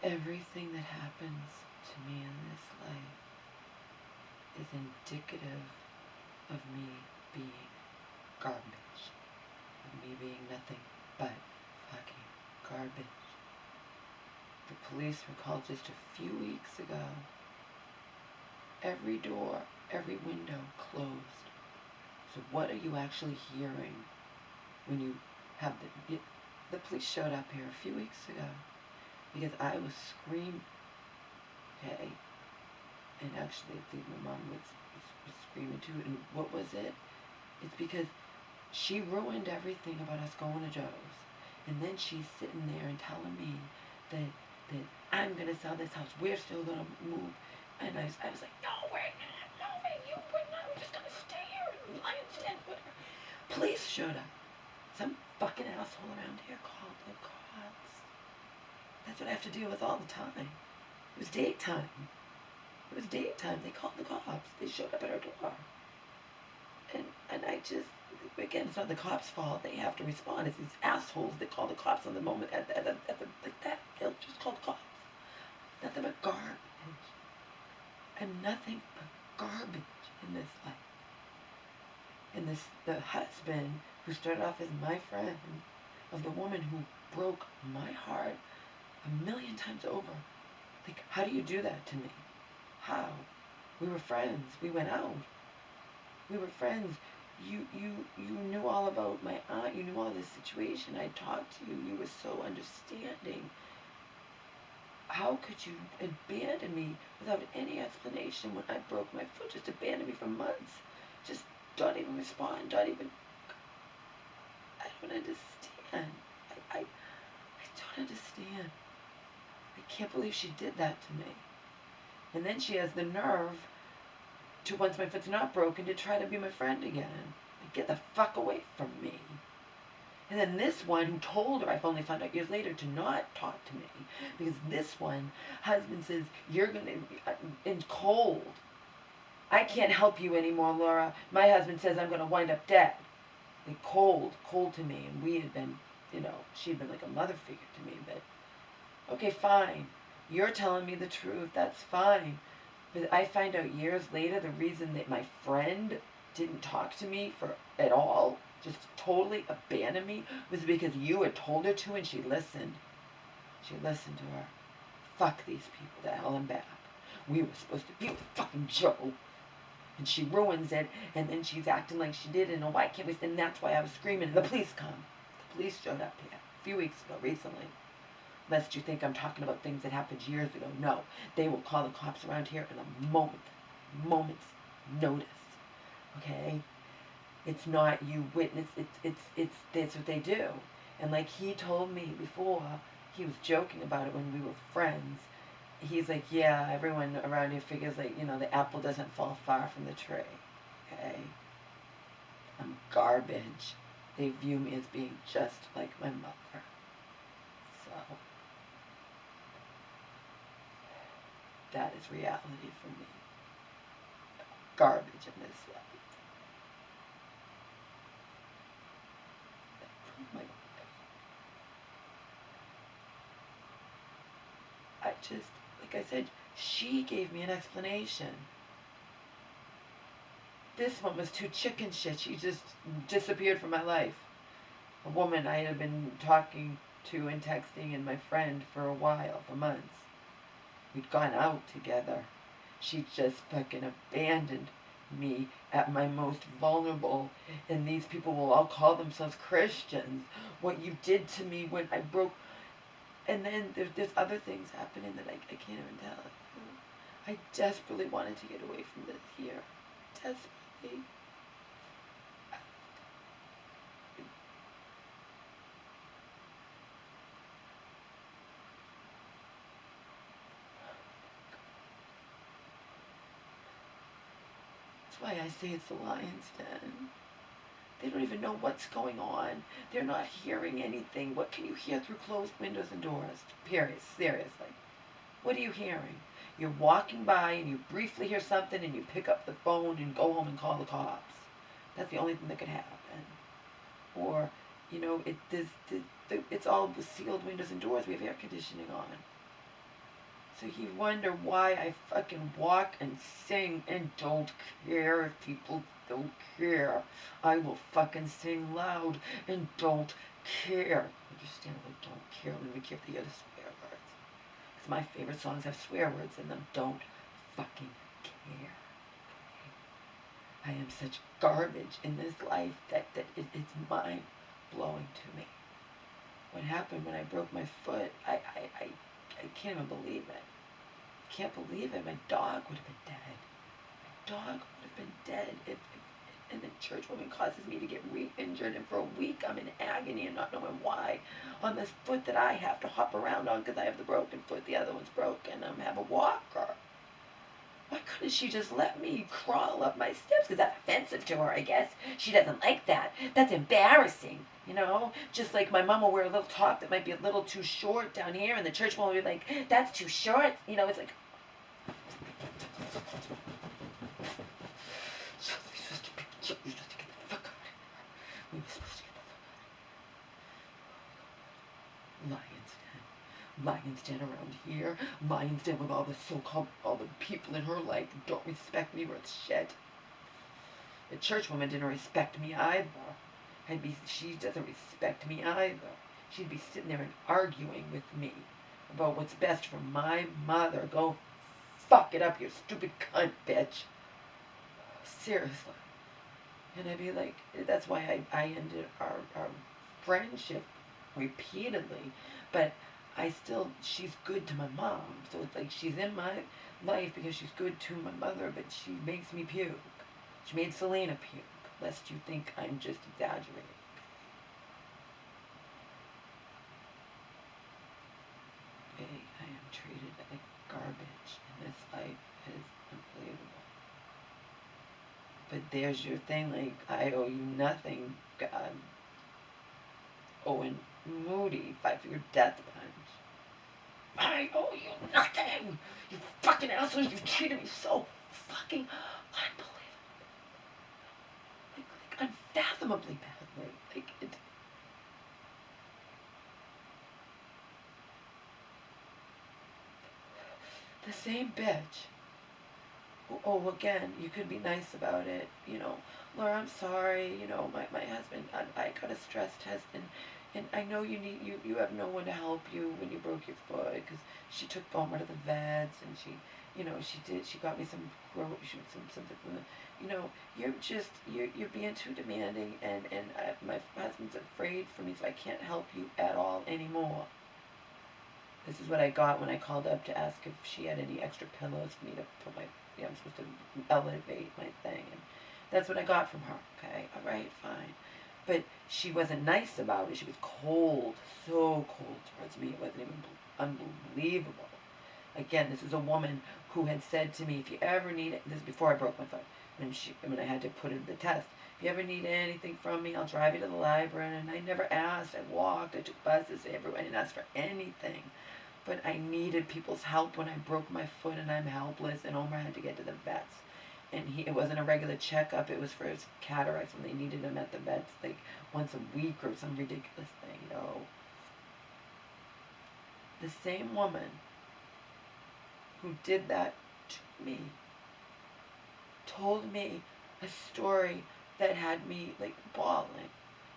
Everything that happens to me in this life is indicative of me being garbage. Of me being nothing but fucking garbage. The police were called just a few weeks ago. Every door, every window closed. So what are you actually hearing when you have the police showed up here a few weeks ago because I was screaming, okay? And actually, I think my mom was screaming too. And what was it? It's because she ruined everything about us going to Joe's. And then she's sitting there and telling me that I'm going to sell this house. We're still going to move. And I was like, no, we're not moving. We're not. We're just going to stay here in Lionsden. Police showed up. Some fucking asshole around here called the cops. That's what I have to deal with all the time. It was daytime. They called the cops. They showed up at our door. And I just, again, it's not the cops' fault. They have to respond. It's these assholes that call the cops on the moment at the like that. They'll just call the cops. Nothing but garbage. I'm nothing but garbage in this life. And the husband who started off as my friend of the woman who broke my heart 1,000,000 times over. Like, how do you do that to me? How? We were friends. We went out. We were friends. You knew all about my aunt. You knew all this situation. I talked to you. You were so understanding. How could you abandon me without any explanation when I broke my foot? Just abandon me for months. Just don't even respond. Don't even. I don't understand. I don't understand. I can't believe she did that to me. And then she has the nerve to, once my foot's not broken, to try to be my friend again. Like, get the fuck away from me. And then this one who told her, I've only found out years later, to not talk to me. Because this one, husband says, you're going to, in cold. I can't help you anymore, Laura. My husband says I'm going to wind up dead. Like, cold to me. And we had been, she'd been like a mother figure to me. But, okay, fine. You're telling me the truth. That's fine. But I find out years later the reason that my friend didn't talk to me at all, just totally abandoned me, was because you had told her to and she listened. She listened to her. Fuck these people to hell and back. We were supposed to be with fucking Joe. And she ruins it, and then she's acting like she did, and why can't we? And that's why I was screaming. And the police come. The police showed up here a few weeks ago, recently. Lest you think I'm talking about things that happened years ago. No, they will call the cops around here in a moment's notice. Okay, it's not you witness. It's that's what they do. And like he told me before, he was joking about it when we were friends. He's like, yeah, everyone around here figures like, the apple doesn't fall far from the tree. Okay, I'm garbage. They view me as being just like my mother. So that is reality for me. Garbage in this life. I just, like I said, she gave me an explanation. This one was too chicken shit. She just disappeared from my life. A woman I had been talking to and texting and my friend for a while, for months. We'd gone out together. She just fucking abandoned me at my most vulnerable. And these people will all call themselves Christians. What you did to me when I broke. And then there's other things happening that I can't even tell you. I desperately wanted to get away from this here. Desperately. That's why I say it's the lion's den. They don't even know what's going on. They're not hearing anything. What can you hear through closed windows and doors? Period. Seriously. What are you hearing? You're walking by and you briefly hear something and you pick up the phone and go home and call the cops. That's the only thing that could happen. Or, it's all sealed windows and doors. We have air conditioning on. So you wonder why I fucking walk and sing and don't care if people don't care. I will fucking sing loud and don't care. Understand? I don't care. Let me give the other swear words. Because my favorite songs have swear words in them. Don't fucking care. I am such garbage in this life that it's mind blowing to me. What happened when I broke my foot, I can't even believe it. I can't believe it. My dog would have been dead. My dog would have been dead if and the church woman causes me to get re-injured, and for a week I'm in agony and not knowing why on this foot that I have to hop around on because I have the broken foot, the other one's broken, I have a walker. Why couldn't she just let me crawl up my steps? Because that's offensive to her, I guess. She doesn't like that. That's embarrassing, you know? Just like my mom will wear a little top that might be a little too short down here, and the church woman will be like, that's too short. You know, it's like... We were supposed to get the fuck out of here. We were supposed to get the fuck out of here. Lion's Den around here. Lion's Den with all the so-called, all the people in her life who don't respect me worth shit. The church woman didn't respect me either. She doesn't respect me either. She'd be sitting there and arguing with me about what's best for my mother. Go fuck it up, you stupid cunt, bitch. Seriously. And I'd be like, that's why I ended our friendship repeatedly. But she's good to my mom. So it's like she's in my life because she's good to my mother, but she makes me puke. She made Selena puke, lest you think I'm just exaggerating. Okay, I am treated like garbage, and this life is unbelievable. But there's your thing, like, I owe you nothing, God. Owen Moody, 5-figure death punch. I owe you nothing! You fucking assholes, you treated me so fucking unbelievable. Like unfathomably badly. Like, it... The same bitch. Oh, again, you could be nice about it, you know. Laura, I'm sorry, you know, my husband, I got a stress test, and I know you have no one to help you when you broke your foot, because she took Boma to the vets, and she, you know, she got me something from the, you know, you're being too demanding, and my husband's afraid for me, so I can't help you at all anymore. This is what I got when I called up to ask if she had any extra pillows for me to put my, I'm supposed to elevate my thing. And that's what I got from her, okay? All right, fine. But she wasn't nice about it. She was cold, so cold towards me. It wasn't even unbelievable. Again, this is a woman who had said to me, if you ever need it, this is before I broke my foot, when I had to put in the test, if you ever need anything from me, I'll drive you to the library. And I never asked. I walked. I took buses everywhere. I didn't ask for anything. But I needed people's help when I broke my foot and I'm helpless, and Omar had to get to the vets. And it wasn't a regular checkup, it was for his cataracts when they needed him at the vets like once a week or some ridiculous thing, you know. The same woman who did that to me told me a story that had me like bawling.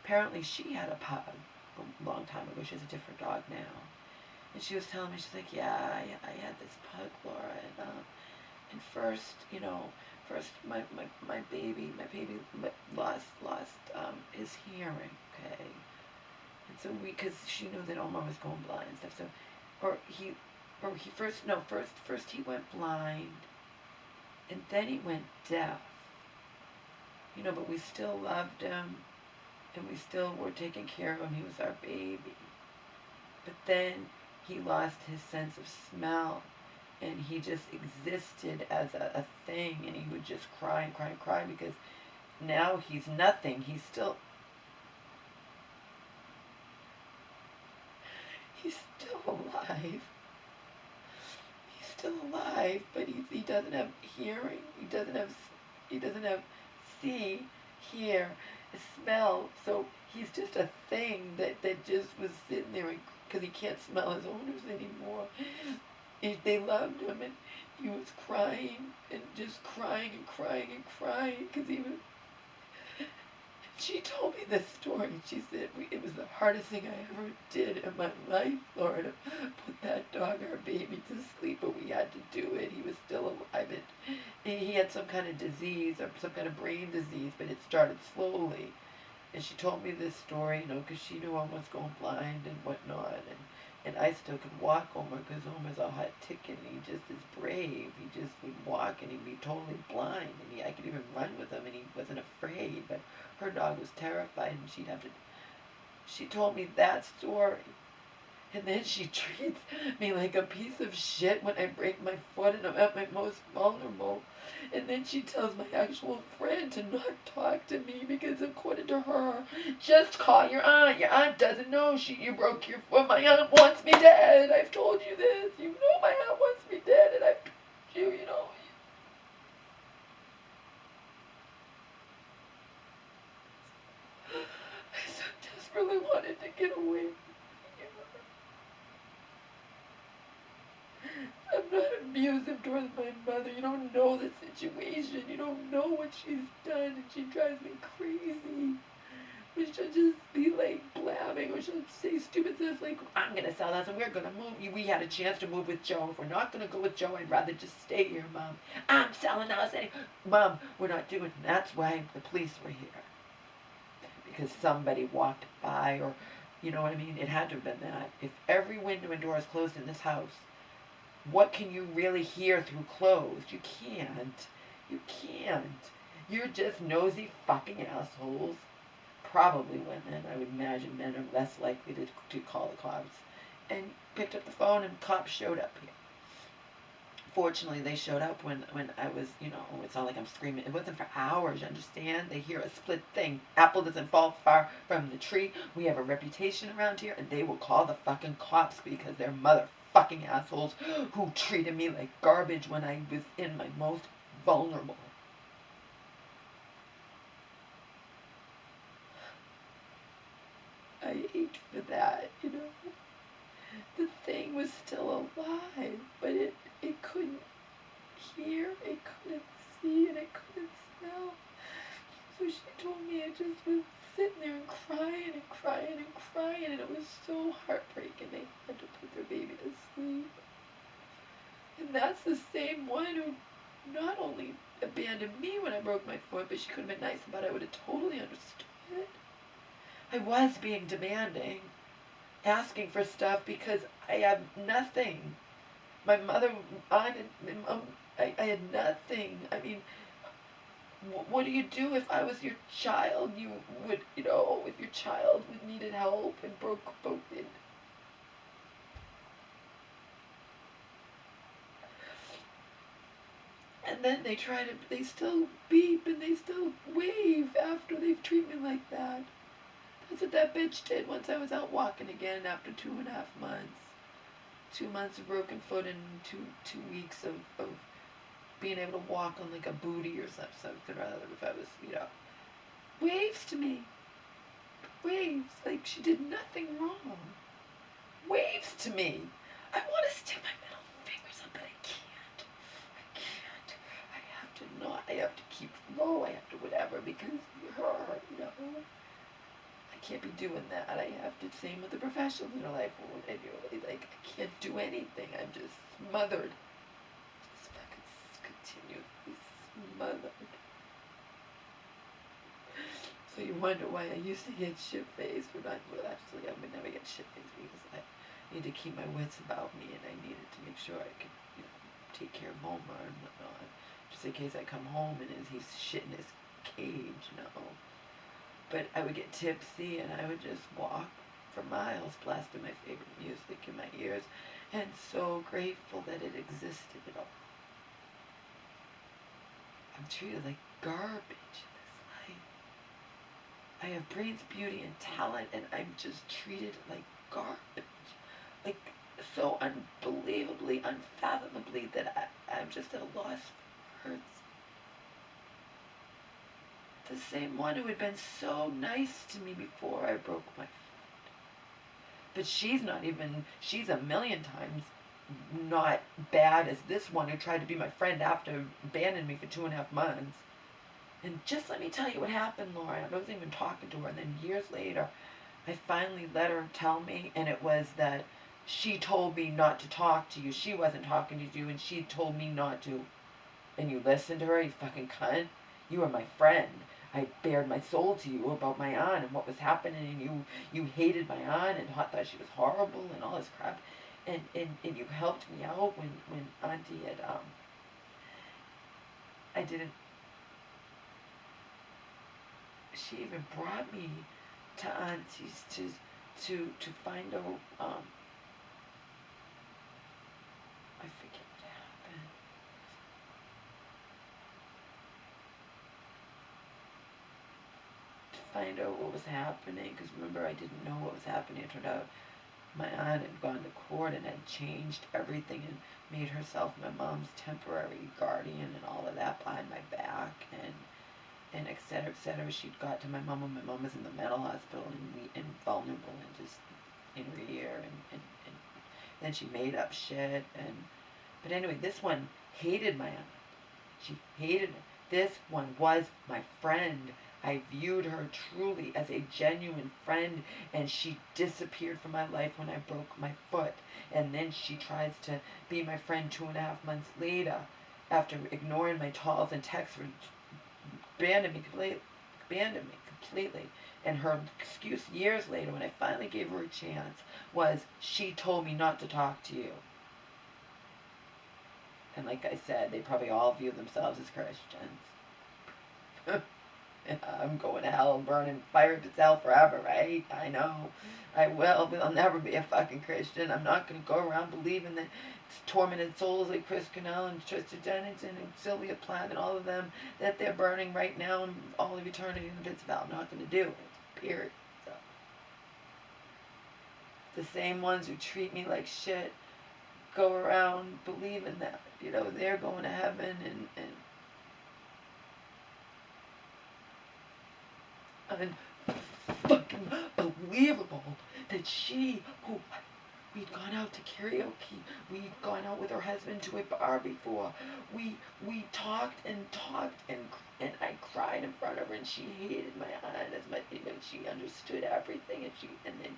Apparently she had a pug a long time ago. She has a different dog now. And she was telling me, she's like, yeah, I had this pug, Laura, and first, you know, my baby lost his hearing, okay, and so because she knew that Omar was going blind and stuff, so, first he went blind, and then he went deaf, you know, but we still loved him, and we still were taking care of him, he was our baby, but then he lost his sense of smell, and he just existed as a thing, and he would just cry and cry and cry, because now he's nothing. He's still alive. He's still alive, but he doesn't have hearing. He doesn't have see, hear, smell. So he's just a thing that just was sitting there, because he can't smell his owners anymore. They loved him, and he was crying and just crying and crying and crying because he was. She told me this story. She said it was the hardest thing I ever did in my life, Lord, to put that dog, our baby, to sleep, but we had to do it. He was still alive, and he had some kind of disease or some kind of brain disease, but it started slowly. And she told me this story, because she knew I was going blind and whatnot, and I still could walk Omer because Omer's a hot ticket, and he just is brave. He just would walk, and he'd be totally blind, and I could even run with him, and he wasn't afraid, but her dog was terrified, and she told me that story. And then she treats me like a piece of shit when I break my foot and I'm at my most vulnerable. And then she tells my actual friend to not talk to me because according to her, just call your aunt. Your aunt doesn't know you broke your foot. My aunt wants me dead. I've told you this. You know my aunt wants me dead, and I've told you, I so desperately wanted to get away from you. I'm not abusive towards my mother. You don't know the situation. You don't know what she's done, and she drives me crazy. But she'll just be like blabbing, or she'll say stupid stuff like, I'm gonna sell us and we're gonna move. We had a chance to move with Joe. If we're not gonna go with Joe, I'd rather just stay here, Mom. I'm selling the house. Mom, we're not doing it. And that's why the police were here. Because somebody walked by, or, you know what I mean? It had to have been that. If every window and door is closed in this house, what can you really hear through closed? You can't. You can't. You're just nosy fucking assholes. Probably women. I would imagine men are less likely to call the cops. And picked up the phone, and cops showed up here. Fortunately, they showed up when I was, it's not like I'm screaming. It wasn't for hours, you understand? They hear a split thing. Apple doesn't fall far from the tree. We have a reputation around here, and they will call the fucking cops because they're motherfucking assholes who treated me like garbage when I was in my most vulnerable. I ached for that, The thing was still alive, but it couldn't hear, it couldn't see, and it couldn't smell. So she told me it just was sitting there and crying and crying and crying, and it was so heartbreaking. They had to put their baby to sleep. And that's the same one who not only abandoned me when I broke my foot, but she could have been nice about it. I would have totally understood. I was being demanding, asking for stuff because I have nothing. My mother, I had nothing. I mean, what do you do if I was your child? You would, if your child needed help and broke it. And then they still beep and they still wave after they've treated me like that. That's what that bitch did once I was out walking again after 2.5 months. 2 months of broken foot and two weeks of being able to walk on like a booty or something rather if I was, waves to me. Waves. Like she did nothing wrong. Waves to me. I want to stick my middle fingers up, but I can't. I have to not. I have to keep low. I have to whatever because her, I can't be doing that. I have to, same with the professionals in her life. I can't do anything. I'm just smothered. Just fucking continuously smothered. So you wonder why I used to get shit-faced. Actually, I would never get shit-faced because I need to keep my wits about me, and I needed to make sure I could, take care of Homer and whatnot. Just in case I come home and he's shit in his cage, But I would get tipsy and I would just walk for miles blasting my favorite music in my ears and so grateful that it existed at all. I'm treated like garbage in this life. I have brains, beauty, and talent, and I'm just treated like garbage. Like so unbelievably, unfathomably that I'm just at a loss for words. The same one who had been so nice to me before I broke my foot. But she's a million times not bad as this one who tried to be my friend after abandoning me for 2.5 months. And just let me tell you what happened, Laura. I wasn't even talking to her. And then years later, I finally let her tell me, and it was that she told me not to talk to you. She wasn't talking to you, and she told me not to. And you listened to her, you fucking cunt. You were my friend. I bared my soul to you about my aunt and what was happening, and you hated my aunt and thought she was horrible and all this crap. And you helped me out when Auntie had, I didn't, she even brought me to Auntie's to find out, I forget what happened. To find out what was happening, because remember I didn't know what was happening. It turned out my aunt had gone to court and had changed everything and made herself my mom's temporary guardian and all of that behind my back, and et cetera, et cetera. She'd got to my mom when my mom was in the mental hospital and vulnerable and just in her ear, and then she made up shit. But anyway, this one hated my aunt. She hated me. This one was my friend. I viewed her truly as a genuine friend, and she disappeared from my life when I broke my foot. And then she tries to be my friend 2.5 months later, after ignoring my calls and texts, for abandoned me completely. And her excuse years later, when I finally gave her a chance, was she told me not to talk to you. And like I said, they probably all view themselves as Christians. I'm going to hell and burning fire to hell forever, right? I know. I will, but I'll never be a fucking Christian. I'm not going to go around believing that tormented souls like Chris Cornell and Tristan Jennings and Sylvia Plath and all of them, that they're burning right now in all of eternity in the pits of hell. I'm not going to do it. Period. So, the same ones who treat me like shit go around believing that, they're going to heaven, and fucking believable that she, who we'd gone out to karaoke, we'd gone out with her husband to a bar before, we talked and I cried in front of her, and she hated my aunt as much, she understood everything, and then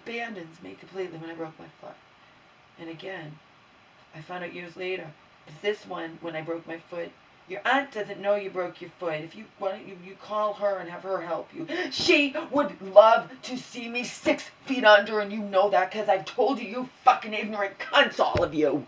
abandons me completely when I broke my foot. And again, I found out years later, this one, when I broke my foot, your aunt doesn't know you broke your foot. If you want, you call her and have her help you. She would love to see me 6 feet under, and you know that because I've told you, you fucking ignorant cunts, all of you.